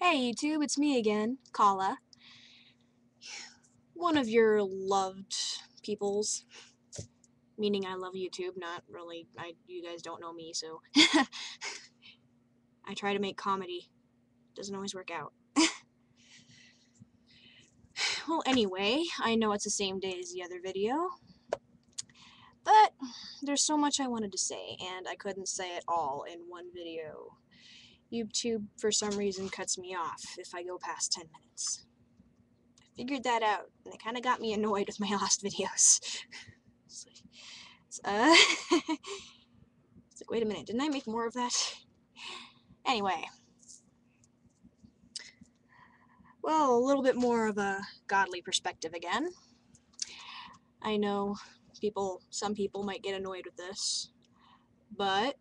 Hey YouTube, it's me again, Kala. One of your loved peoples. Meaning I love YouTube, not really. You guys don't know me, so. I try to make comedy. Doesn't always work out. Well, anyway, I know it's the same day as the other video. But there's so much I wanted to say, and I couldn't say it all in one video. YouTube, for some reason, cuts me off if I go past 10 minutes. Figured that out, and it kind of got me annoyed with my last videos. It's like, wait a minute, didn't I make more of that? Anyway. Well, a little bit more of a godly perspective again. I know some people might get annoyed with this, but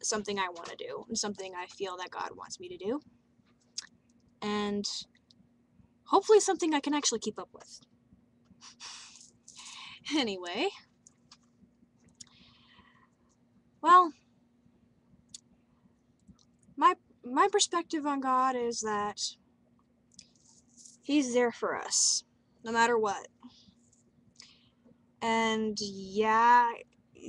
something I want to do, and something I feel that God wants me to do. And hopefully something I can actually keep up with. Anyway. Well, my perspective on God is that He's there for us, no matter what. And yeah,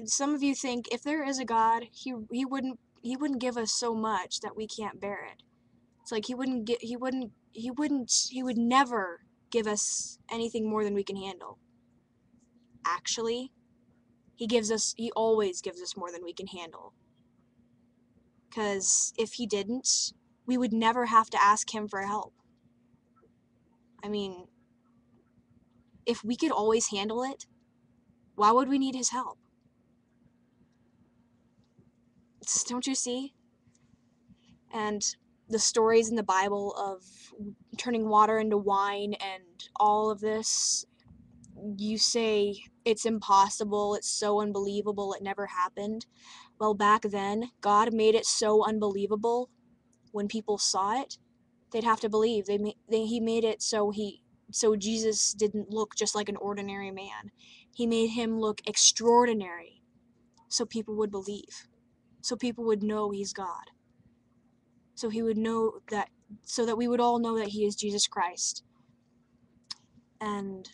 some of you think if there is a God, he wouldn't give us so much that we can't bear it. It's like he would never give us anything more than we can handle. Actually, he always gives us more than we can handle. 'Cause if he didn't, we would never have to ask him for help. I mean, if we could always handle it, why would we need his help? Don't you see? And the stories in the Bible of turning water into wine and all of this, you say it's impossible, it's so unbelievable, it never happened. Well, back then, God made it so unbelievable, when people saw it, they'd have to believe. He made it so Jesus didn't look just like an ordinary man. He made him look extraordinary, so people would believe. So people would know he's God. So he would know that, so that we would all know that he is Jesus Christ. And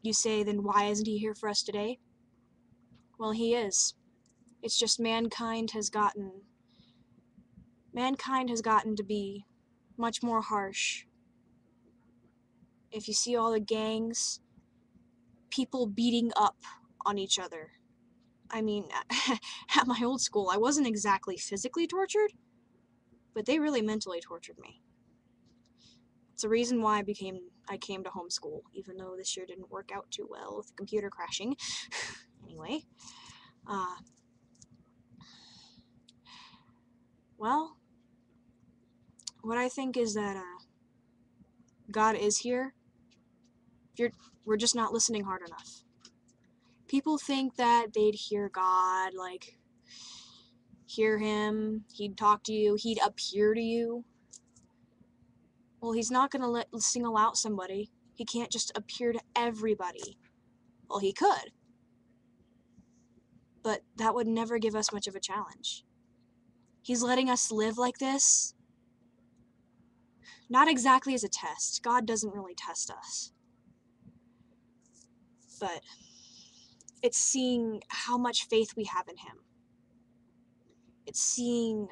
you say, then why isn't he here for us today? Well, he is. It's just mankind has gotten to be much more harsh. If you see all the gangs, people beating up on each other. I mean, at my old school, I wasn't exactly physically tortured, but they really mentally tortured me. It's the reason why I came to homeschool, even though this year didn't work out too well with the computer crashing. Anyway, well, what I think is that God is here. We're just not listening hard enough. People think that they'd hear God, like, hear him, he'd talk to you, he'd appear to you. Well, he's not gonna single out somebody. He can't just appear to everybody. Well, he could. But that would never give us much of a challenge. He's letting us live like this, not exactly as a test. God doesn't really test us. But it's seeing how much faith we have in him. It's seeing,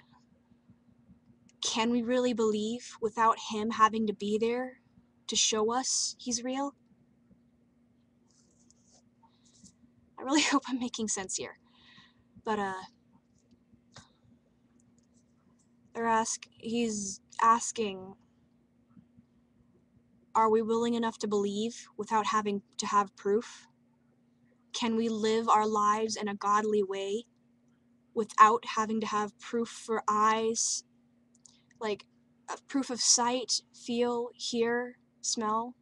can we really believe without him having to be there to show us he's real? I really hope I'm making sense here. But he's asking, are we willing enough to believe without having to have proof? Can we live our lives in a godly way without having to have proof for eyes, like proof of sight, feel, hear, smell,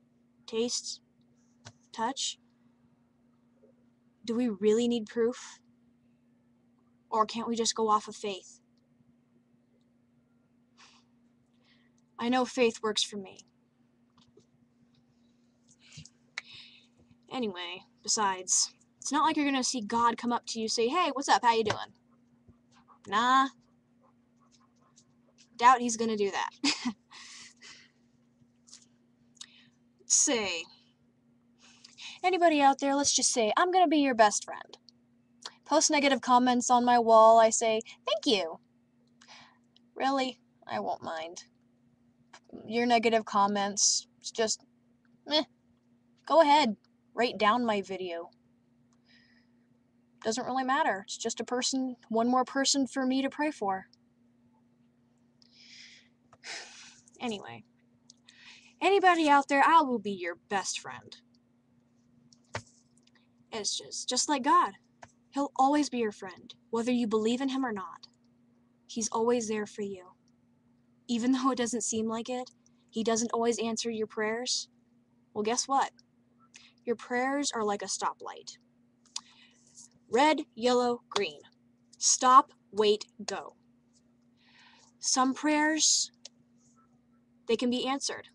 taste, touch? Do we really need proof? Or can't we just go off of faith? I know faith works for me. Anyway, besides, it's not like you're gonna see God come up to you and say, hey, what's up, how you doing? Nah. Doubt he's gonna do that. Let's say, anybody out there, let's just say, I'm gonna be your best friend. Post negative comments on my wall, I say, thank you. Really? I won't mind. Your negative comments, it's just, meh. Go ahead, rate down my video. Doesn't really matter. It's just a person, one more person for me to pray for. Anyway, anybody out there, I will be your best friend. It's just like God. He'll always be your friend, whether you believe in him or not. He's always there for you. Even though it doesn't seem like it, he doesn't always answer your prayers. Well, guess what? Your prayers are like a stoplight. Red, yellow, green. Stop, wait, go. Some prayers, they can be answered.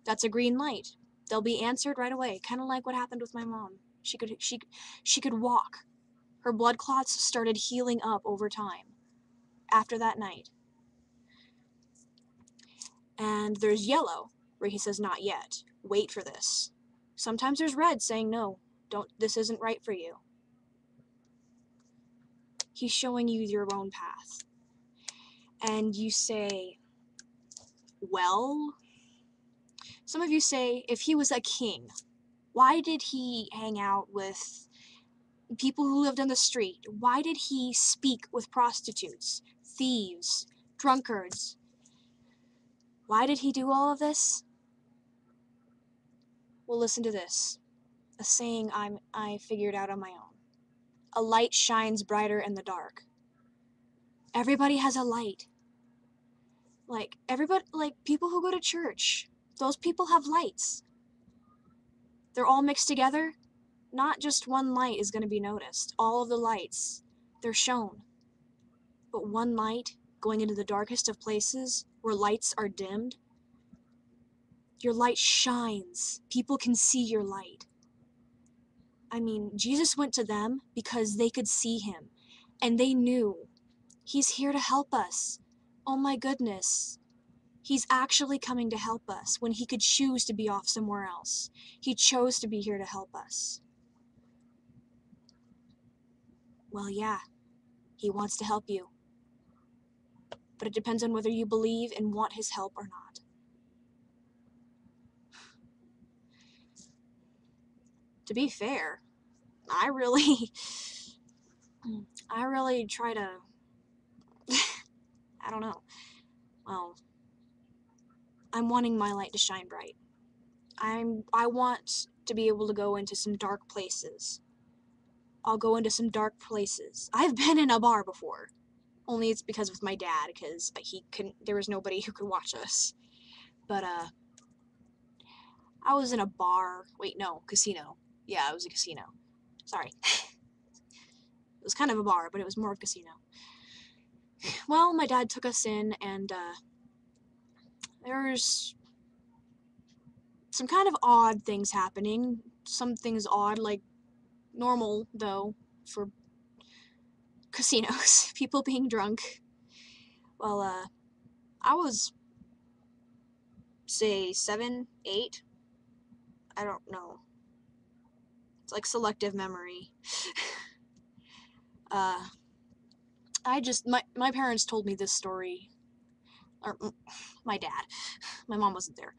That's a green light. They'll be answered right away, kind of like what happened with my mom. She could walk. Her blood clots started healing up over time after that night. And there's yellow, where he says not yet. Wait for this. Sometimes there's red saying no, this isn't right for you. He's showing you your own path. And you say, well, some of you say, if he was a king, why did he hang out with people who lived on the street? Why did he speak with prostitutes, thieves, drunkards? Why did he do all of this? Well, listen to this. A saying I figured out on my own. A light shines brighter in the dark. Everybody has a light. Like people who go to church, those people have lights. They're all mixed together. Not just one light is going to be noticed. All of the lights, they're shown. But one light going into the darkest of places where lights are dimmed, your light shines. People can see your light. I mean, Jesus went to them because they could see him, and they knew he's here to help us. Oh my goodness. He's actually coming to help us when he could choose to be off somewhere else. He chose to be here to help us. Well, yeah, he wants to help you. But it depends on whether you believe and want his help or not. To be fair, I really try to, I don't know. Well, I'm wanting my light to shine bright. I want to be able to go into some dark places. I'll go into some dark places. I've been in a bar before. Only it's because of my dad, because there was nobody who could watch us. But, I was in a bar. Wait, no, casino. Yeah, it was a casino. Sorry. It was kind of a bar, but it was more of a casino. Well, my dad took us in, and, there's some kind of odd things happening. Some things odd, like normal, though, for casinos. People being drunk. Well, I was, say, 7, 8. I don't know. It's like selective memory. My parents told me this story. Or, my dad. My mom wasn't there.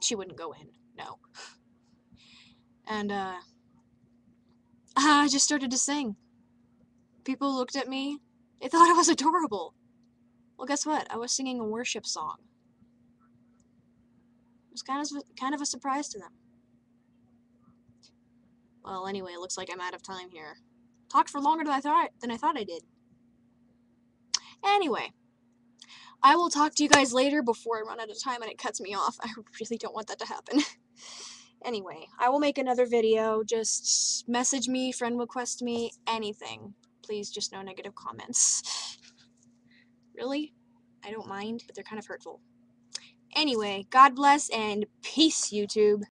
She wouldn't go in. No. And, I just started to sing. People looked at me. They thought I was adorable. Well, guess what? I was singing a worship song. It was kind of a surprise to them. Well, anyway, it looks like I'm out of time here. Talked for longer than I thought I did. Anyway, I will talk to you guys later before I run out of time and it cuts me off. I really don't want that to happen. Anyway, I will make another video. Just message me, friend request me, anything. Please, just no negative comments. Really? I don't mind, but they're kind of hurtful. Anyway, God bless and peace, YouTube.